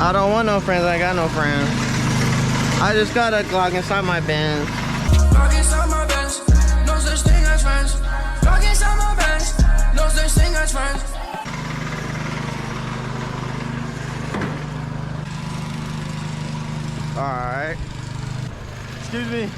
I don't want no friends, I got no friends. I just got a Glock inside my Benz. Glock inside my Benz, no such thing as friends. Glock inside my Benz, no such thing as friends. Alright. Excuse me.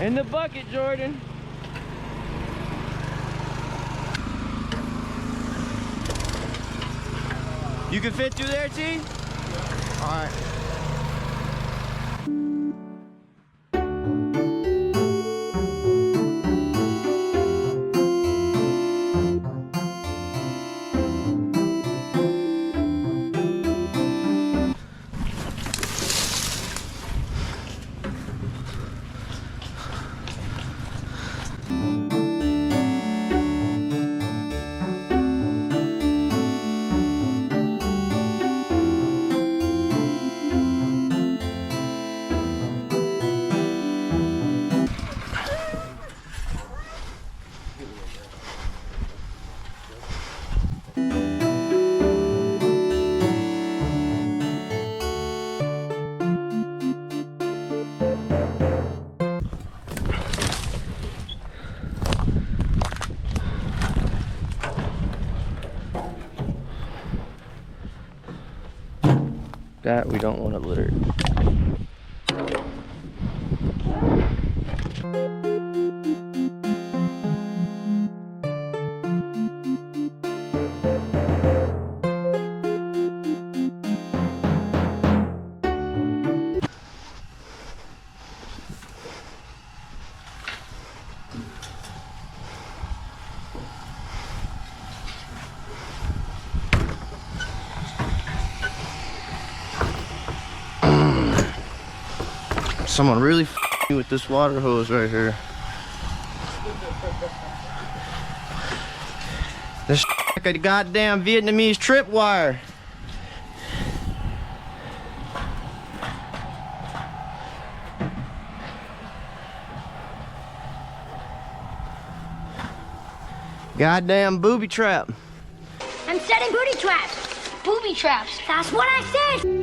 In the bucket, Jordan. You can fit through there, T? All right. That we don't want to litter. Someone really f***ing with this water hose right here. This like a goddamn Vietnamese tripwire. Goddamn booby trap. I'm setting booty traps. Booby traps. That's what I said.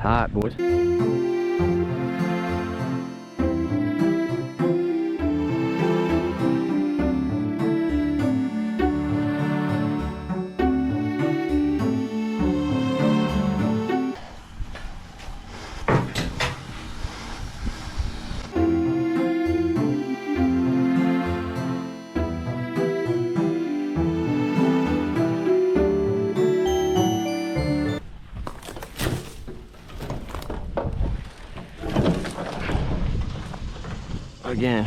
Hot, boys. Again,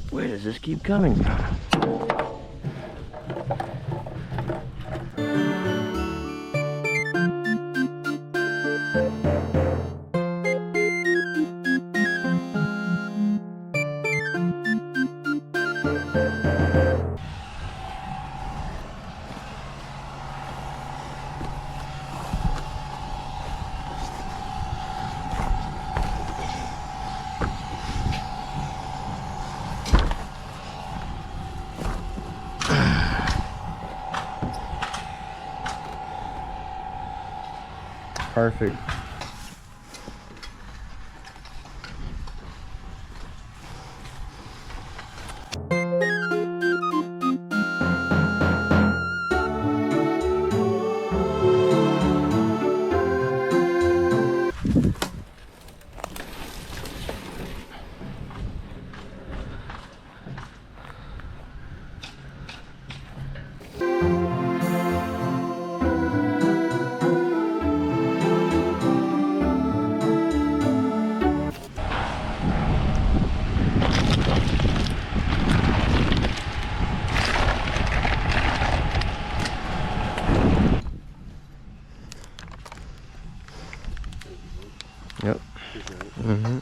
where does this keep coming from? Perfect. Yep. Mm-hmm.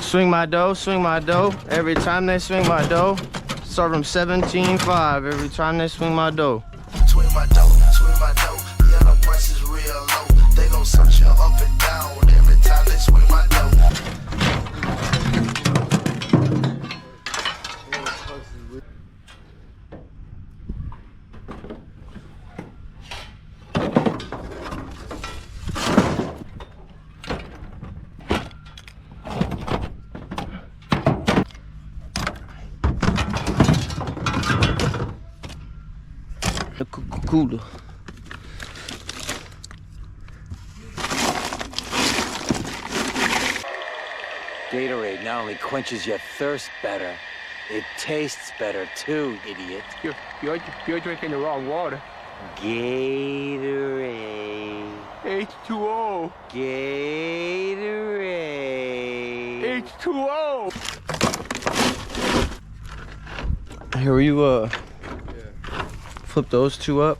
Swing my dough, swing my dough. Every time they swing my dough, serve them 17.5 every time they swing my dough. Swing my dough, yeah, the price is real low. They gon' search you up and down every time they swing my dough. The cooler. Gatorade not only quenches your thirst better, it tastes better too, idiot. You're drinking the wrong water. Gatorade. H2O. Gatorade. H2O. Here, will you flip those two up?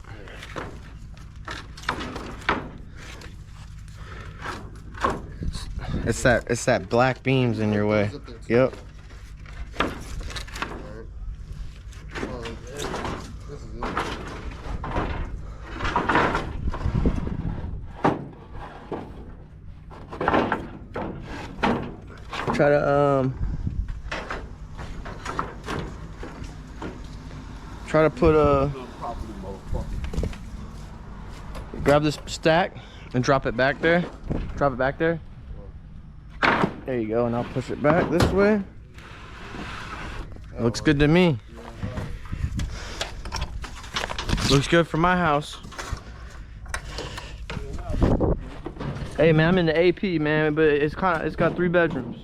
It's that black beams in your way. Yep. Try to put grab this stack and drop it back there. Drop it back there. There you go, and I'll push it back this way. Looks good to me. Looks good for my house. Hey man, I'm in the AP, man, but it's got 3 bedrooms.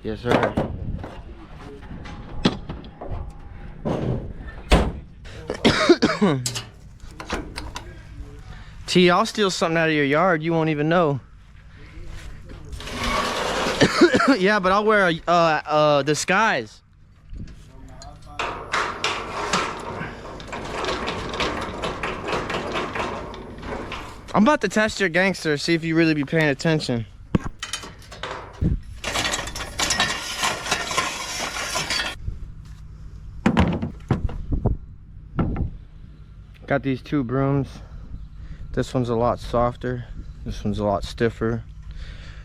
Yes, sir. T, I'll steal something out of your yard. You won't even know. Yeah, but I'll wear a disguise. I'm about to test your gangster, see if you really be paying attention. Got these two brooms. This one's a lot softer. This one's a lot stiffer.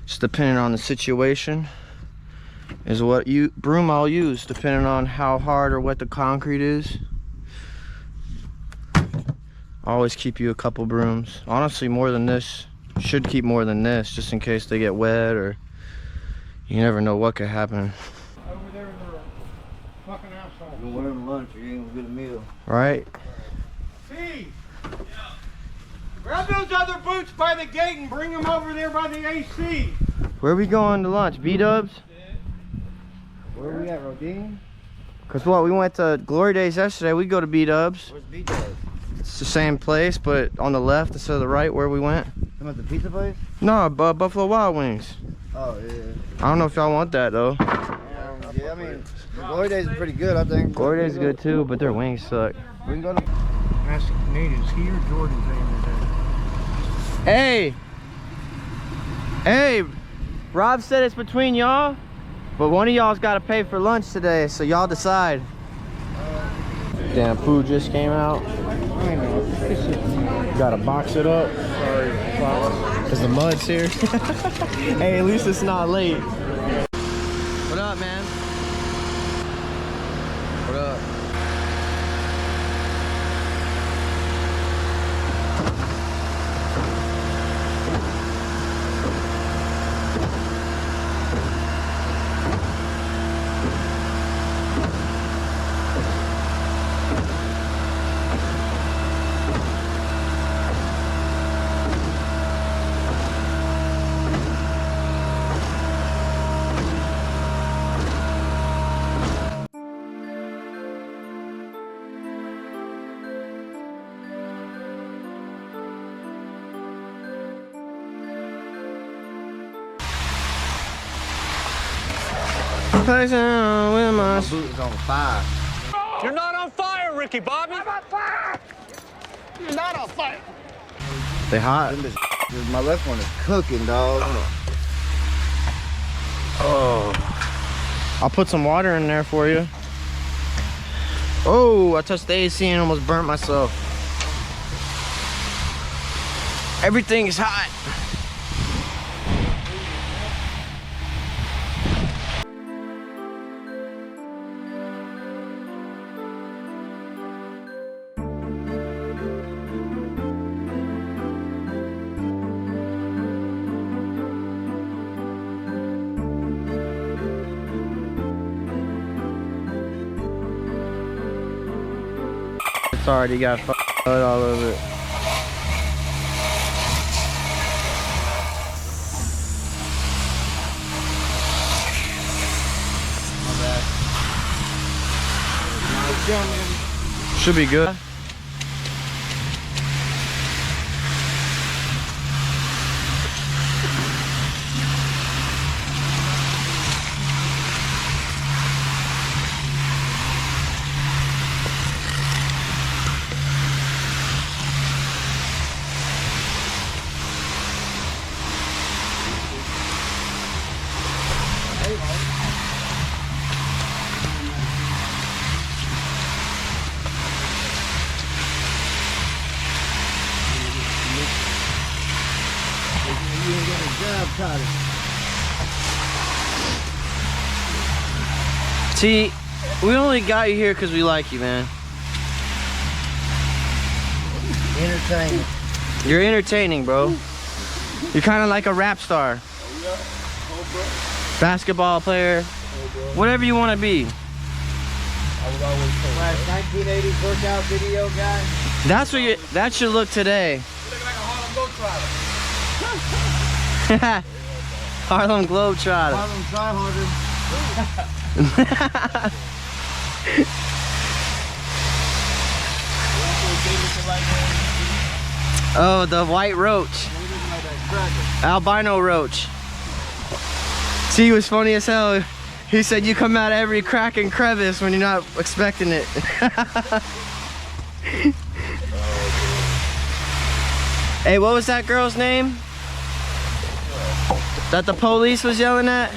Just depending on the situation is what broom I'll use, depending on how hard or wet the concrete is. I always keep you a couple brooms. Honestly, more than this. Should keep more than this, just in case they get wet, or you never know what could happen. Over there with a fucking asshole. You're wearing lunch, you ain't gonna get a meal. Right? Hey! Grab those other boots by the gate and bring them over there by the AC. Where are we going to lunch? B-dubs? Where are we at, Rodine? Cause what, we went to Glory Days yesterday. We go to B-dubs. Where's B-Dubs? It's the same place, but on the left instead of the right where we went. Come at the pizza place? No, Buffalo Wild Wings. Oh, yeah. I don't know if y'all want that though. Yeah, I mean, Glory Days is pretty good, I think. Glory Days is good too, but their wings suck. We can go to... Ask the Canadians, he or Jordan's name is that? Hey! Hey! Rob said it's between y'all, but one of y'all's got to pay for lunch today, so y'all decide. Damn, food just came out. I know. Gotta box it up. Sorry, Cause the mud's here. Hey, at least it's not late. What up, man? What up? With my Boot is on fire. You're not on fire, Ricky Bobby. They hot? My left one is cooking, dog. Oh. I'll put some water in there for you. Oh, I touched the AC and almost burnt myself. Everything is hot. It's already got mud all over it. Should be good. See, we only got you here because we like you, man. Entertaining. You're entertaining, bro. You're kind of like a rap star. Basketball player. Whatever you want to be. Last 1980s workout video guy. That's what you. That's your look today. Harlem Globetrotter. Harlem try harder. Oh, the white roach. Albino roach. See, he was funny as hell. He said you come out of every crack and crevice when you're not expecting it. Hey, what was that girl's name? That the police was yelling at?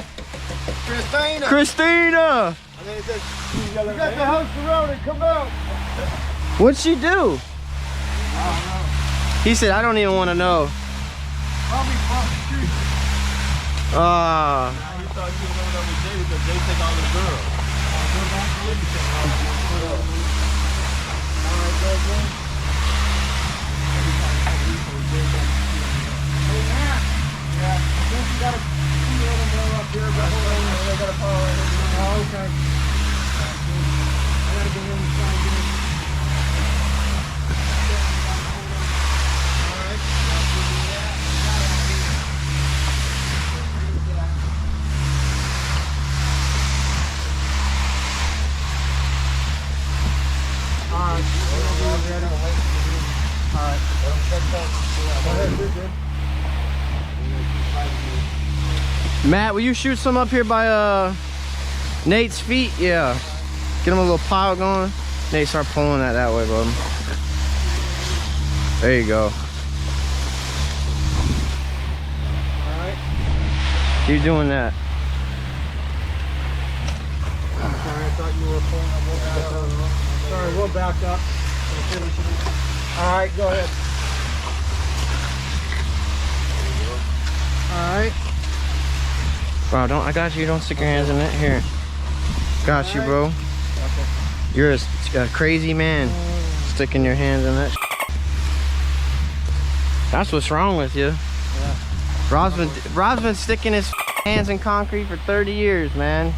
Christina. Christina! And then he said, you got the house surrounded, come out. What'd she do? He said, I don't even want to know. Probably prostitution. Ah. He thought you were going with Jay because Jay take all the girls. Matt, will you shoot some up here by Nate's feet? Yeah. Get him a little pile going. Nate, start pulling that way, bud. There you go. Alright. Keep doing that. I'm sorry, I thought you were pulling up. We'll back up. Sorry, we'll back up. Alright, go ahead. Alright. Bro, I got you. Don't stick your hands in it. Here. Got you, bro. You're a crazy man. Sticking your hands in that. That's what's wrong with you. Yeah. Rob's been sticking his hands in concrete for 30 years, man.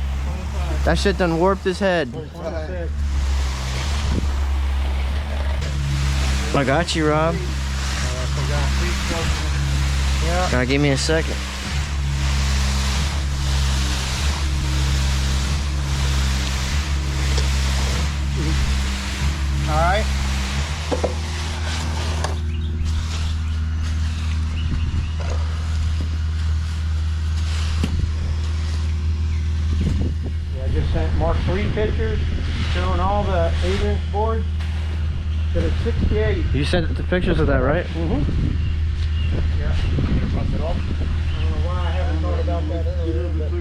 That shit done warped his head. 26. I got you, Rob. Yeah. Gotta give me a second. Alright. Yeah, I just sent Mark 3 pictures showing all the 8-inch boards to the 68. You sent the pictures of that, right? Mm-hmm. Yeah. I don't know why I haven't thought about that earlier, but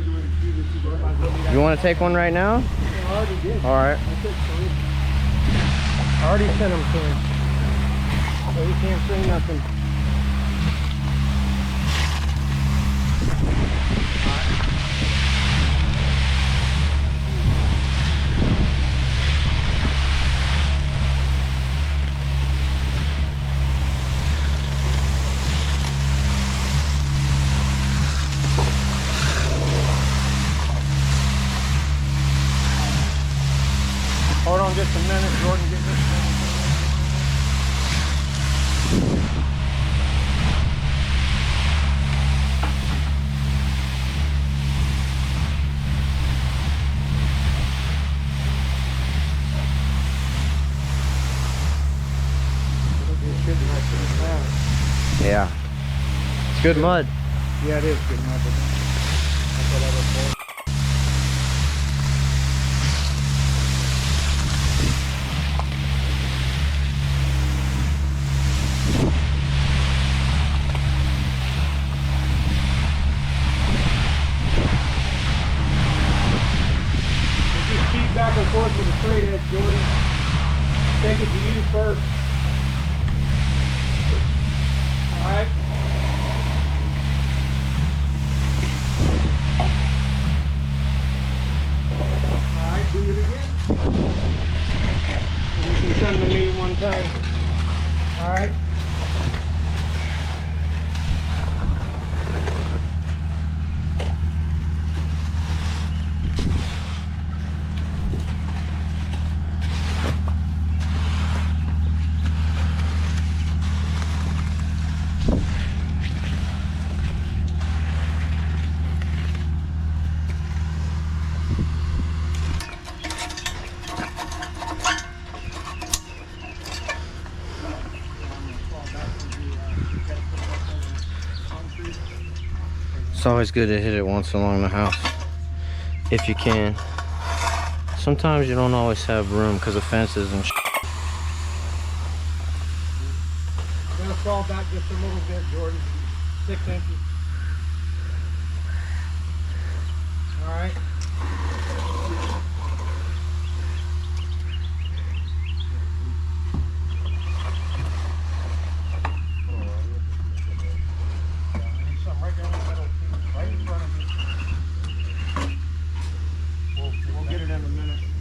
You want to take one right now? I already did. All right. I took 3. I already sent them to him. So he can't say nothing. Hold on just a minute, Jordan. Get this thing. Yeah. It's good mud. Yeah, it is good mud. That's what I was told. Just keep back and forth with the straight edge, Jordan. Take it to you first. Alright. Alright, do it again. And you can send to me one time. Alright. It's always good to hit it once along the house, if you can. Sometimes you don't always have room because of fences and I'm gonna fall back just a little bit, Jordan. 6 inches. All right. Something right down the middle, right in front of you. We'll get it in a minute. Just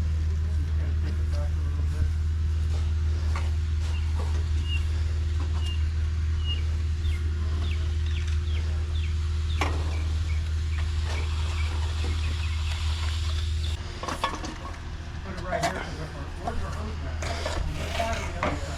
gotta take it back a little bit. Put it right here. Where's our hose at? On the side or the other side?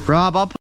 Rob, I'll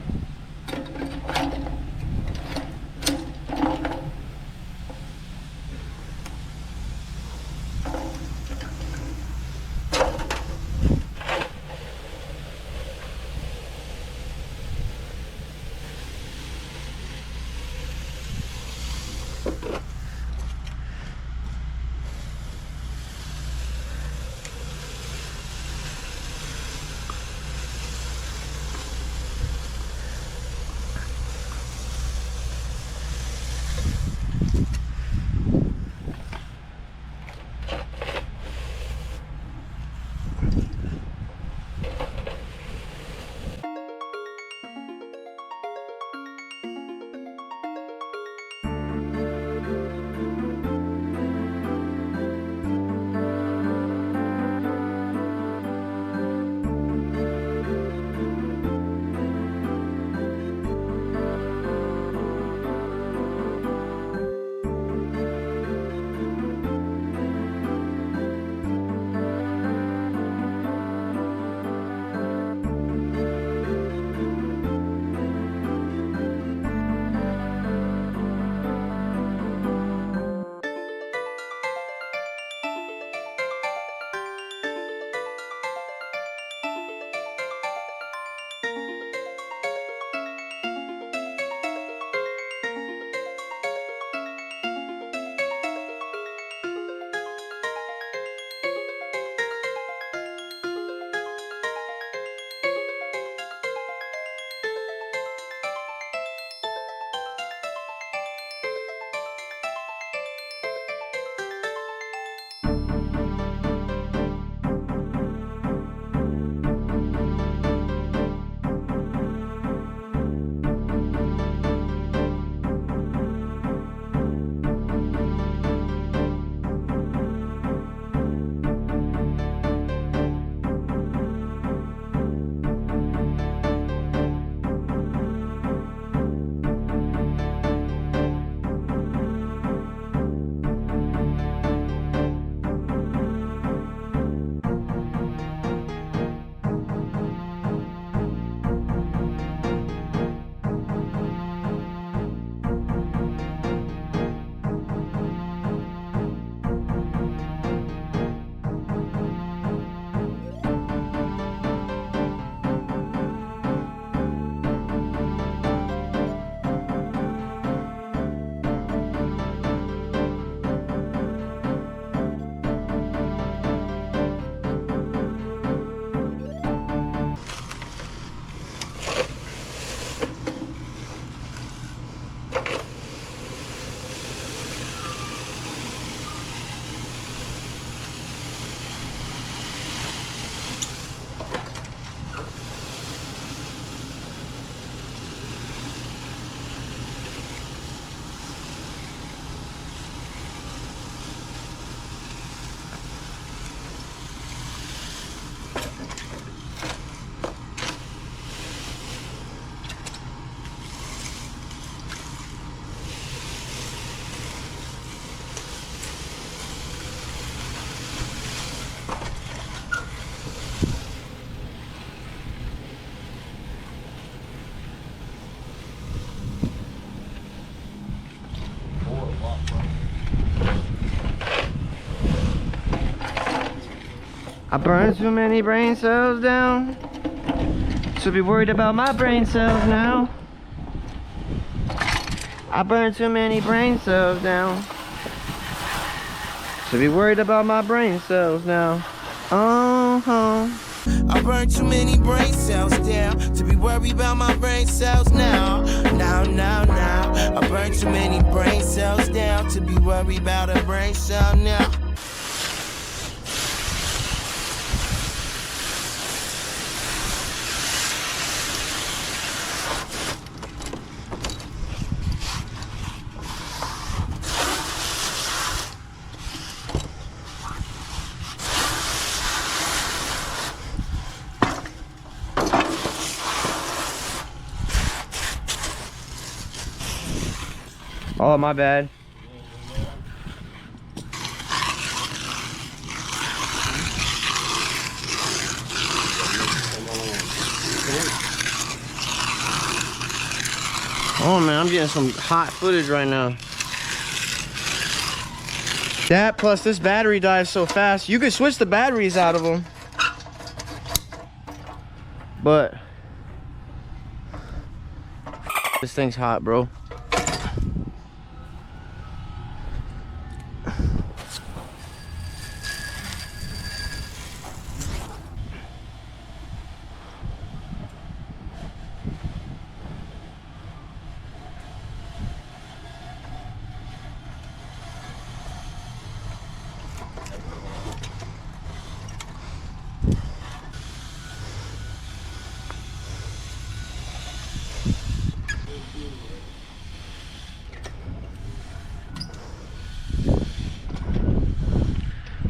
I burned too many brain cells down to be worried about my brain cells now. I burned too many brain cells down to be worried about my brain cells now. I burned too many brain cells down to be worried about my brain cells now. Now. I burned too many brain cells down to be worried about a brain cell now. Oh, my bad. Oh man, I'm getting some hot footage right now. That plus this battery dies so fast. You could switch the batteries out of them. But this thing's hot, bro.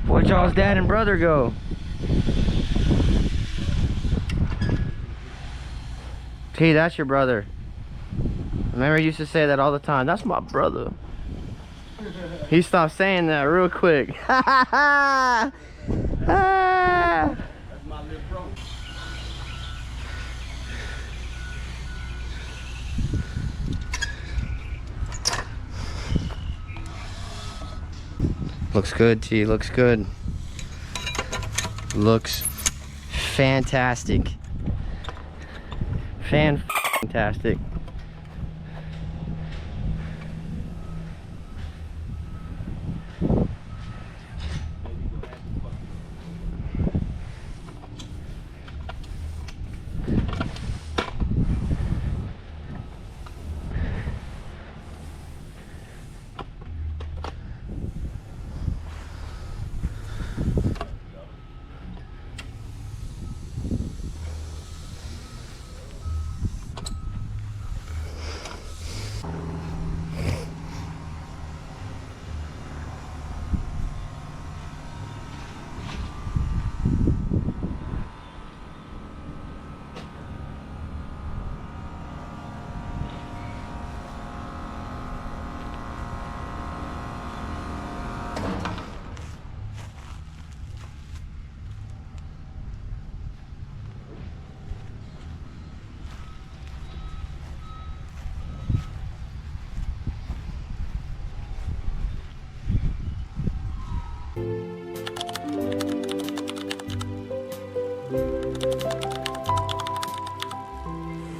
Where'd y'all's dad and brother go? T, that's your brother. Remember, you used to say that all the time. That's my brother. He stopped saying that real quick. That's my little bro. Looks good, T. Looks good. Looks fantastic. Fantastic.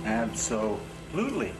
Absolutely.